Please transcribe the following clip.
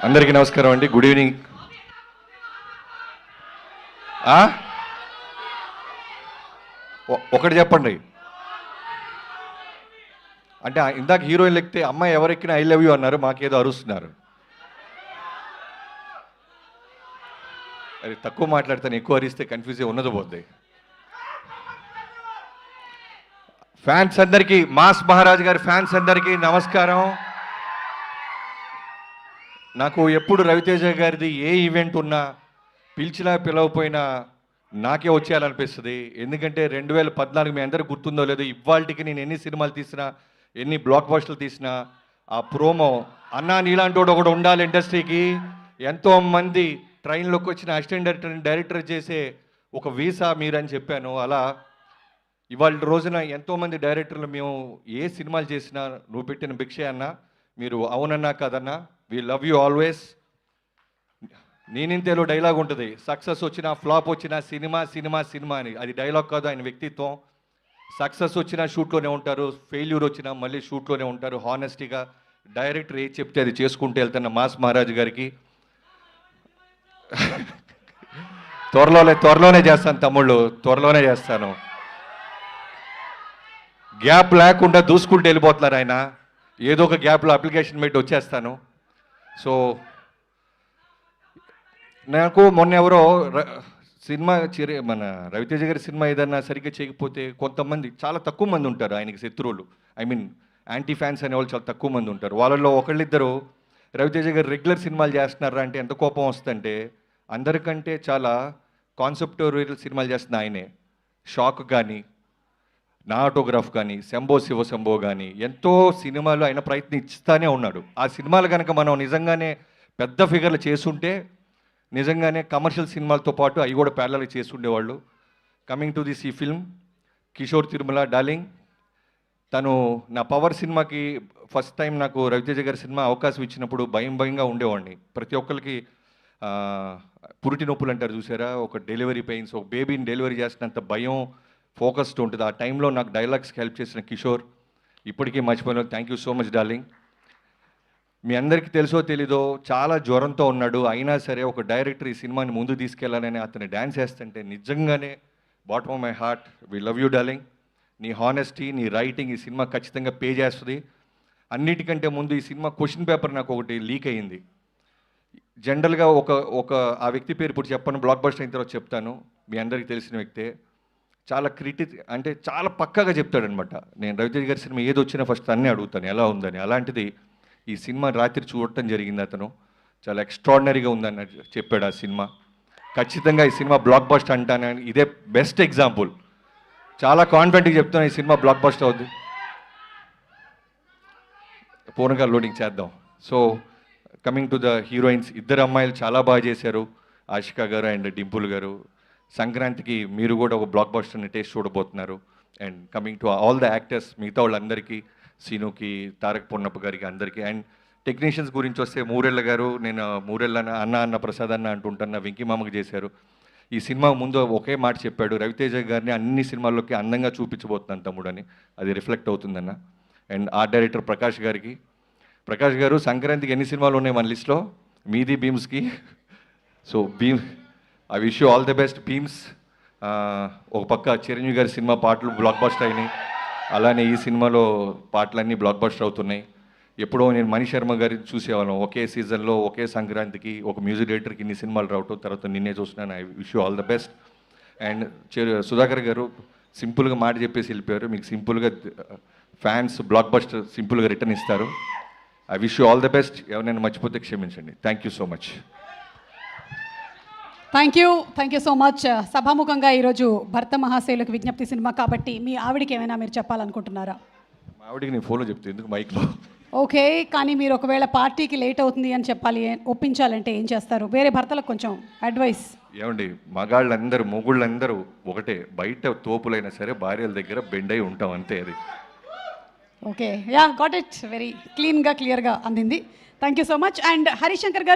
అందరికీ నమస్కారం అండి. Good evening. ఒకటి చెప్పండి. అంటే ఇందాక హీరోయిన్ ఎక్కితే అమ్మాయి ఎవరెక్కినా ఐ లవ్ యూ అన్నారు, మాకేదో అరుస్తున్నారు. అది తక్కువ మాట్లాడతాను, ఎక్కువ అరిస్తే కన్ఫ్యూజ్ ఉన్నది పోద్ది. ఫ్యాన్స్ అందరికీ, మాస్ మహారాజ్ గారి ఫ్యాన్స్ అందరికీ నమస్కారం. నాకు ఎప్పుడు రవితేజ గారిది ఏ ఈవెంట్ ఉన్నా పిలిచినా పిలవపోయినా నాకే వచ్చేయాలనిపిస్తుంది. ఎందుకంటే 2014 మీ అందరికి గుర్తుందో లేదో, ఇవాళకి నేను ఎన్ని సినిమాలు తీసినా, ఎన్ని బ్లాక్ బస్టర్లు తీసినా, ఆ ప్రోమో అన్నా నీలాంటోడు ఒకడు ఉండాలి ఇండస్ట్రీకి, ఎంతోమంది ట్రైన్లోకి వచ్చిన అసిస్టెంట్ డైరెక్టర్ చేసే ఒక వీసా మీరని చెప్పాను. అలా ఇవాళ రోజున ఎంతోమంది డైరెక్టర్లు మేము ఏ సినిమాలు చేసినా నువ్వు పెట్టిన భిక్షే అన్న, మీరు అవునన్నా కాదన్నా, వి లవ్ యూ ఆల్వేస్. నేనింతేలో డైలాగ్ ఉంటుంది, సక్సెస్ వచ్చినా ఫ్లాప్ వచ్చినా సినిమా సినిమా సినిమా అని. అది డైలాగ్ కాదు, ఆయన వ్యక్తిత్వం. సక్సెస్ వచ్చినా షూట్లోనే ఉంటారు, ఫెయిల్యూర్ వచ్చినా మళ్ళీ షూట్లోనే ఉంటారు. హానెస్టీగా డైరెక్టర్ ఏది చెప్తే అది చేసుకుంటూ వెళ్తున్న మాస్ మహారాజ్ గారికి త్వరలోనే చేస్తాను తమ్ముళ్ళు, త్వరలోనే చేస్తాను. గ్యాప్ లేకుండా దూసుకుంటూ వెళ్ళిపోతున్నారు ఆయన. ఏదో ఒక గ్యాప్లో అప్లికేషన్ పెట్టి వచ్చేస్తాను. సో నాకు మొన్న ఎవరో సినిమా మన రవితేజ గారి సినిమా ఏదన్నా సరిగ్గా చేయకపోతే కొంతమంది, చాలా తక్కువ మంది ఉంటారు ఆయనకి శత్రువులు, ఐ మీన్ యాంటీ ఫ్యాన్స్ అనేవాళ్ళు చాలా తక్కువ మంది ఉంటారు. వాళ్ళల్లో ఒకళ్ళిద్దరు రవితేజ గారు రెగ్యులర్ సినిమాలు చేస్తున్నారా అంటే ఎంత కోపం వస్తుందంటే, అందరికంటే చాలా కాన్సెప్టోరియల్ సినిమాలు చేస్తున్న ఆయనే. షాక్ కానీ, నా ఆటోగ్రాఫ్ కానీ, శంభో శివ శంభో కానీ, ఎంతో సినిమాలు ఆయన ప్రయత్నిస్తానే ఉన్నాడు. ఆ సినిమాలు కనుక మనం నిజంగానే పెద్ద ఫిగర్లు చేసుంటే నిజంగానే కమర్షియల్ సినిమాలతో పాటు అవి కూడా ప్యారలల్ చేసి ఉండేవాళ్ళు. కమింగ్ టు దిస్ ఈ ఫిల్మ్, కిషోర్ తిరుమల డార్లింగ్, తను నా పవర్ సినిమాకి ఫస్ట్ టైం నాకు రవితేజ గారి సినిమా అవకాశం ఇచ్చినప్పుడు భయంగా ఉండేవాడిని. ప్రతి ఒక్కరికి పురిటి నొప్పులు అంటారు చూసారా, ఒక డెలివరీ పెయిన్స్, ఒక బేబీని డెలివరీ చేసినంత భయం, ఫోకస్డ్ ఉంటుంది. ఆ టైంలో నాకు డైలాగ్స్కి హెల్ప్ చేసిన కిషోర్ ఇప్పటికీ మర్చిపోయిన. Thank you so much darling. మీ అందరికీ తెలుసో తెలీదో చాలా జ్వరంతో ఉన్నాడు, అయినా సరే ఒక డైరెక్టర్ ఈ సినిమాని ముందు తీసుకెళ్లాలని అతను డ్యాన్స్ చేస్తుంటే నిజంగానే bottom of my heart we love you darling. నీ హానెస్టీ, నీ రైటింగ్ ఈ సినిమా ఖచ్చితంగా పే చేస్తుంది. అన్నిటికంటే ముందు ఈ సినిమా క్వశ్చన్ పేపర్ నాకు ఒకటి లీక్ అయ్యింది. జనరల్గా ఒక ఆ వ్యక్తి పేరు ఇప్పుడు చెప్పను, బ్లాక్ బస్టర్ అయిన తర్వాత చెప్తాను. మీ అందరికీ తెలిసిన వ్యక్తే. చాలా అంటే చాలా పక్కాగా చెప్తాడనమాట. నేను రవితేజ గారి సినిమా ఏది వచ్చినా ఫస్ట్ అన్నీ అడుగుతాను ఎలా ఉందని. అలాంటిది ఈ సినిమా రాత్రి చూడటం జరిగింది. అతను చాలా ఎక్స్ట్రాడినరీగా ఉందని చెప్పాడు. ఆ సినిమా ఖచ్చితంగా ఈ సినిమా బ్లాక్ బస్టర్ అంటానని ఇదే బెస్ట్ ఎగ్జాంపుల్. చాలా కాన్ఫిడెంట్గా చెప్తున్నా ఈ సినిమా బ్లాక్ బస్టర్ అవుద్ది. పూర్ణంగా లోడింగ్ చేద్దాం. So coming to the heroines, ఇద్దరు అమ్మాయిలు చాలా బాగా చేశారు, ఆషికా గారు అండ్ డింపుల్ గారు. సంక్రాంతికి మీరు కూడా ఒక బ్లాక్ బస్టర్ని టేస్ట్ చూడబోతున్నారు. And coming to all the actors, మిగతా వాళ్ళందరికీ, సీనుకి, తారక్ పొన్నప్ప గారికి అందరికీ. అండ్ టెక్నీషియన్స్ గురించి వస్తే మూరెళ్ళ గారు, నేను మూరెళ్ళ అన్న ప్రసాద్ అన్న అంటుంటున్న వెంకీ మామకు చేశారు. ఈ సినిమా ముందు ఒకే మాట చెప్పాడు, రవితేజ గారిని అన్ని సినిమాల్లోకి అందంగా చూపించబోతున్నాను తమ్ముడని. అది రిఫ్లెక్ట్ అవుతుందన్న. అండ్ ఆర్ట్ డైరెక్టర్ ప్రకాష్ గారు సంక్రాంతికి ఎన్ని సినిమాలు ఉన్నాయి మన లిస్ట్లో, మీది భీమ్స్కి. So I wish you all the best Bheems. ఒక పక్క చిరంజీవి గారి సినిమా పాటలు బ్లాక్ బస్టర్ అయినాయి, అలానే ఈ సినిమాలో పాటలన్నీ బ్లాక్ బస్టర్ అవుతున్నాయి. ఎప్పుడో నేను మణి శర్మ గారిని చూసేవాళ్ళం, ఒకే సీజన్లో ఒకే సంక్రాంతికి ఒక మ్యూజిక్ డైరెక్టర్కి ఇన్ని సినిమాలు రావటం, తర్వాత నిన్నే చూస్తున్నాను. I wish you all the best. And Sudhakar గారు సింపుల్గా మాట చెప్పేసి వెళ్ళిపోయారు. మీకు సింపుల్గా ఫ్యాన్స్ బ్లాక్ బస్టర్ సింపుల్గా రిటర్న్ ఇస్తారు. I wish you all the best. ఎవరైనా మర్చిపోతే క్షమించండి. Thank you so much. Thank you so much. సభాముఖంగా ఈరోజు భర్త మహాశైలకు విజ్ఞప్తి సినిమా కాబట్టి మీ ఆవిడికి ఏమైనా మీరు చెప్పాలనుకుంటున్నారా? మా ఆవిడికి నేను ఫోన్లో చెప్తే ఎందుకు మైక్లో. ఓకే, కానీ మీరు ఒకవేళ పార్టీకి లేట్ అవుతుంది అని చెప్పాలి, ఒప్పించాలంటే ఏం చేస్తారు? వేరే భర్తలకు కొంచెం అడ్వైస్. ఏమండి, మగాళ్ళందరూ మొగుళ్ళందరూ ఒకటే, బయట తోపులైనా సరే భార్యల దగ్గర బెండ్ అయి ఉంటాం అంతే. అది okay, yeah got it. Very క్లీన్గా క్లియర్గా అందింది. Thank you so much. And Harishankar గారు.